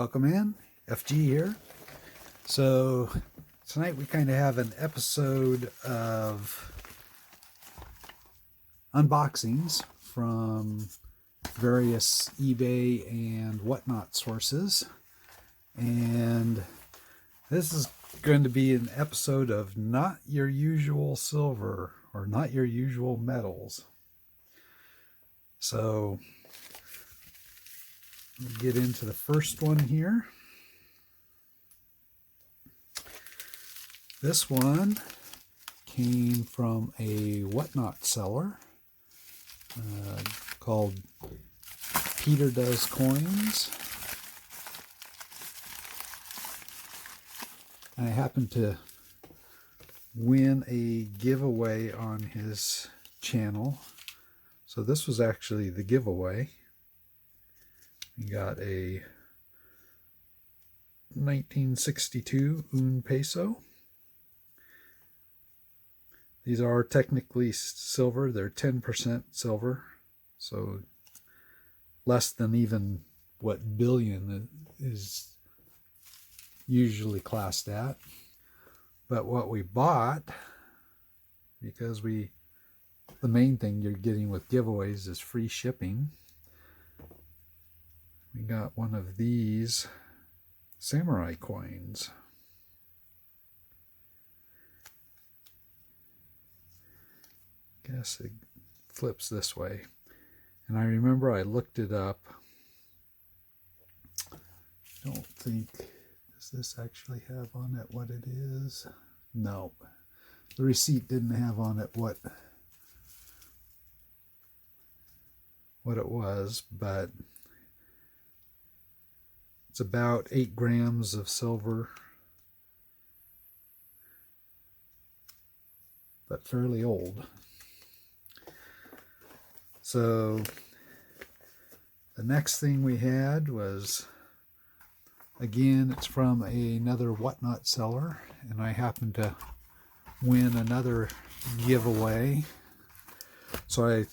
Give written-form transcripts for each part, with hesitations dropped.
Welcome in, FG here. So tonight we kind of have an episode of unboxings from various eBay and WhatNot sources. And this is going to be an episode of not your usual silver or not your usual metals. So we'll get into the first one here. This one came from a WhatNot seller called Peter Does Coins. I happened to win a giveaway on his channel. So this was actually the giveaway. We got a 1962 un peso. These are technically silver. They're 10% silver. So less than even what billion is usually classed at. But what we bought, because the main thing you're getting with giveaways is free shipping. We got one of these samurai coins. Guess it flips this way. And I remember I looked it up. I don't think, does this actually have on it what it is? No. The receipt didn't have on it what it was, but it's about 8 grams of silver, but fairly old. So the next thing we had was, again, it's from another WhatNot seller, and I happened to win another giveaway. So I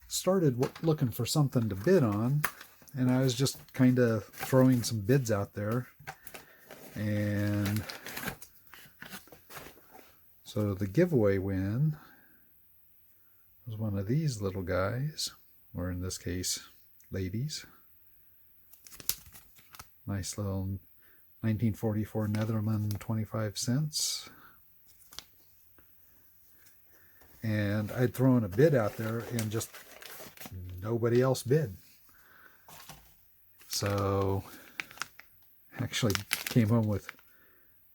started looking for something to bid on, and I was just kind of throwing some bids out there. And so the giveaway win was one of these little guys, or in this case, ladies. Nice little 1944 Netherland 25 cents. And I'd thrown a bid out there and just nobody else bid. So actually came home with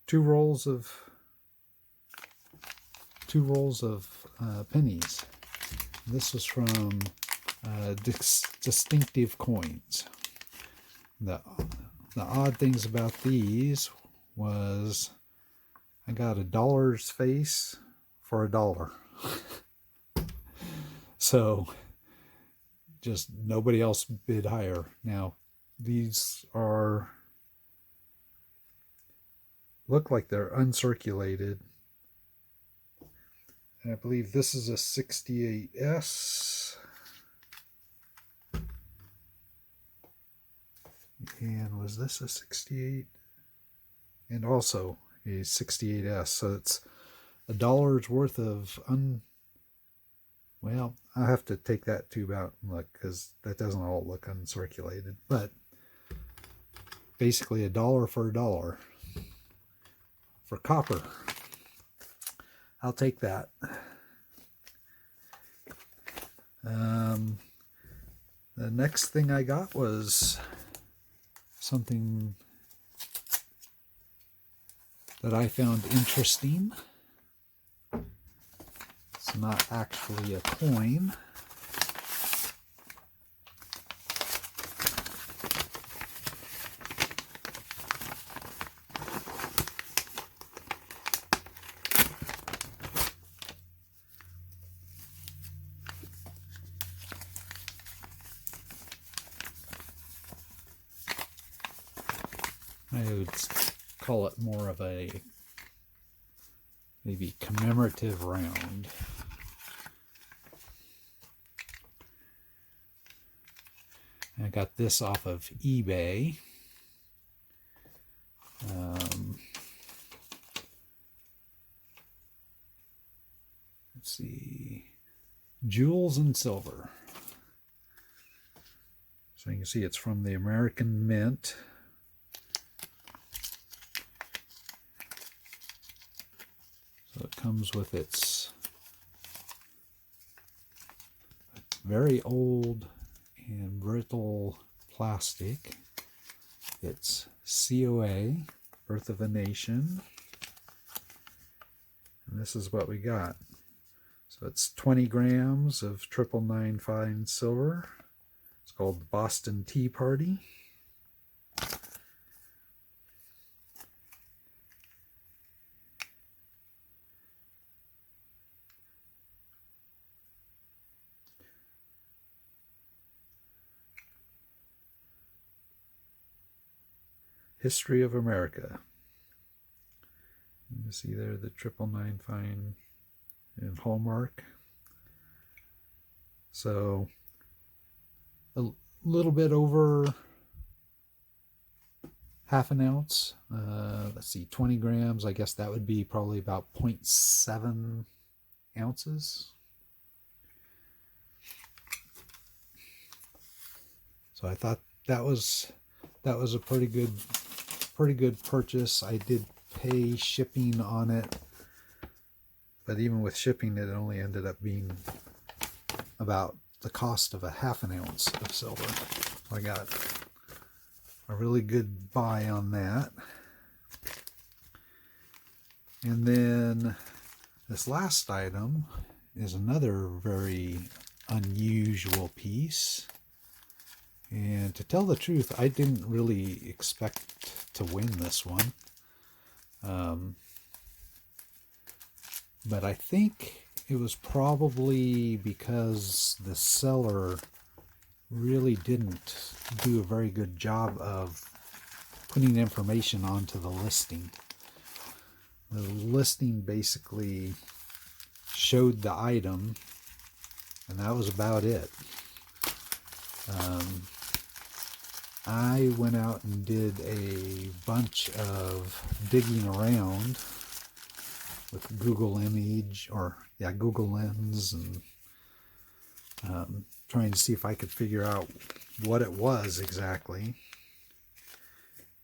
two rolls of pennies. This was from Distinctive Coins. The odd things about these was I got $1's face for $1. So just nobody else bid higher. Now these look like they're uncirculated. And I believe this is a 68S. And was this a 68? And also a 68S. So it's $1's worth of well, I'll have to take that tube out and look, because that doesn't all look uncirculated. But basically $1 for $1 for copper. I'll take that. The next thing I got was something that I found interesting. It's not actually a coin. I would call it more of a maybe commemorative round. I got this off of eBay. Let's see, jewels and silver. So you can see it's from the American Mint. So it comes with its very old and brittle plastic. It's COA, Birth of a Nation. And this is what we got. So it's 20 grams of 999 fine silver. It's called the Boston Tea Party. History of America. You can see there the 999 fine and hallmark. So a little bit over half an ounce. Let's see, 20 grams. I guess that would be probably about 0.7 ounces. So I thought that was a pretty good purchase. I did pay shipping on it, but even with shipping, it only ended up being about the cost of a half an ounce of silver. So I got a really good buy on that. And then this last item is another very unusual piece. And to tell the truth, I didn't really expect to win this one. But I think it was probably because the seller really didn't do a very good job of putting information onto the listing. The listing basically showed the item, and that was about it. I went out and did a bunch of digging around with Google Google Lens, and trying to see if I could figure out what it was exactly.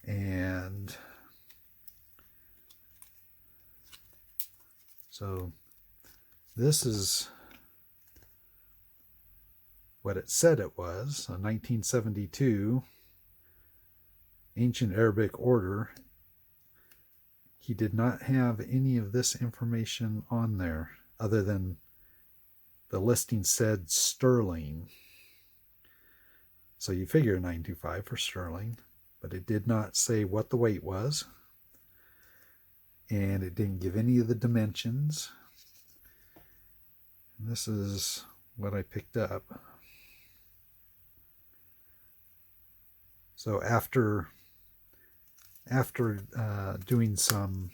And so this is what it said it was, a 1972 ancient Arabic order. He did not have any of this information on there other than the listing said sterling. So you figure 925 for sterling, but it did not say what the weight was, and it didn't give any of the dimensions. And this is what I picked up. So after doing some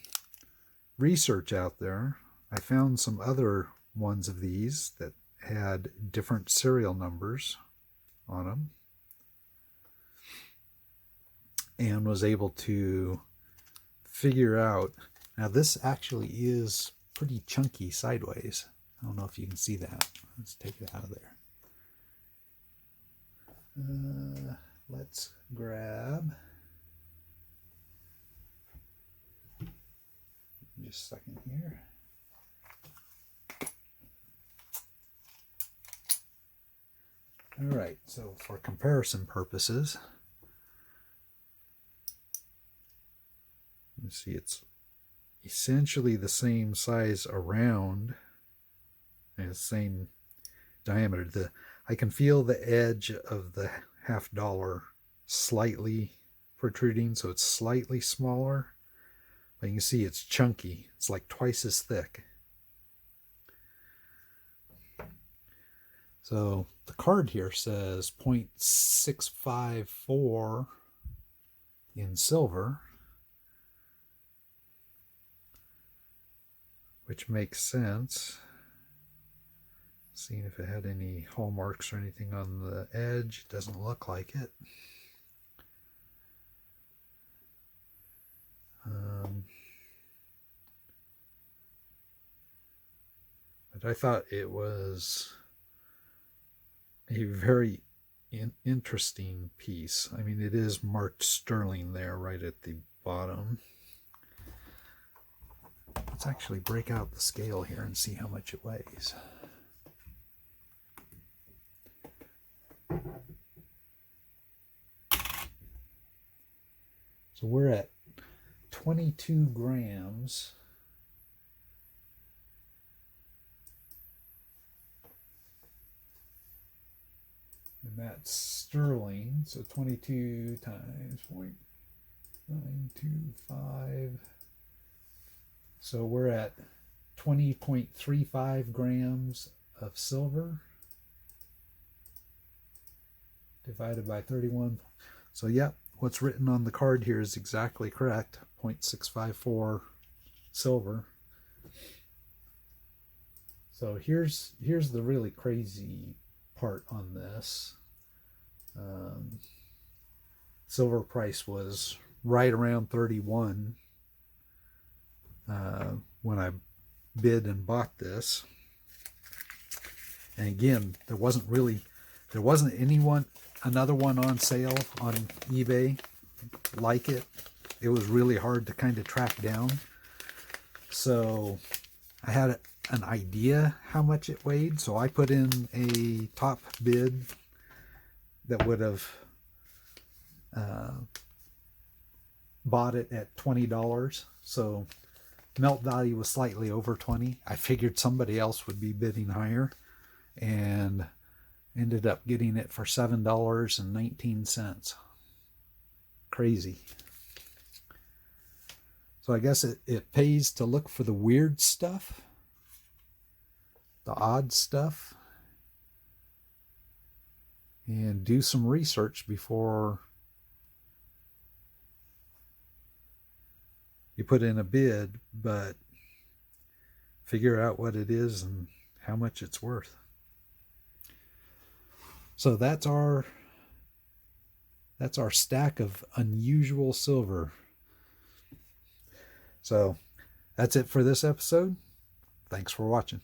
research out there, I found some other ones of these that had different serial numbers on them, and was able to figure out. Now this actually is pretty chunky sideways. I don't know if you can see that. Let's take it out of there. Let's grab, just a second here. All right, so for comparison purposes, you see it's essentially the same size around and the same diameter. I can feel the edge of the $half slightly protruding, so it's slightly smaller, but you can see it's chunky. It's like twice as thick. So the card here says 0.654 in silver, which makes sense. Seeing if it had any hallmarks or anything on the edge. Doesn't look like it. But I thought it was a very interesting piece. I mean, it is marked sterling there right at the bottom. Let's actually break out the scale here and see how much it weighs. So we're at 22 grams. And that's sterling, so 22 times 0.925. So we're at 20.35 grams of silver divided by 31. So yep, what's written on the card here is exactly correct. 0.654 silver. So here's the really crazy part on this. Silver price was right around 31 when I bid and bought this. And again, there wasn't another one on sale on eBay like it. It was really hard to kind of track down. So I had an idea how much it weighed, so I put in a top bid that would have bought it at $20. So melt value was slightly over 20. I figured somebody else would be bidding higher, and ended up getting it for $7.19. Crazy. So I guess it pays to look for the weird stuff, the odd stuff, and do some research before you put in a bid, but figure out what it is and how much it's worth. So that's our stack of unusual silver. So that's it for this episode. Thanks for watching.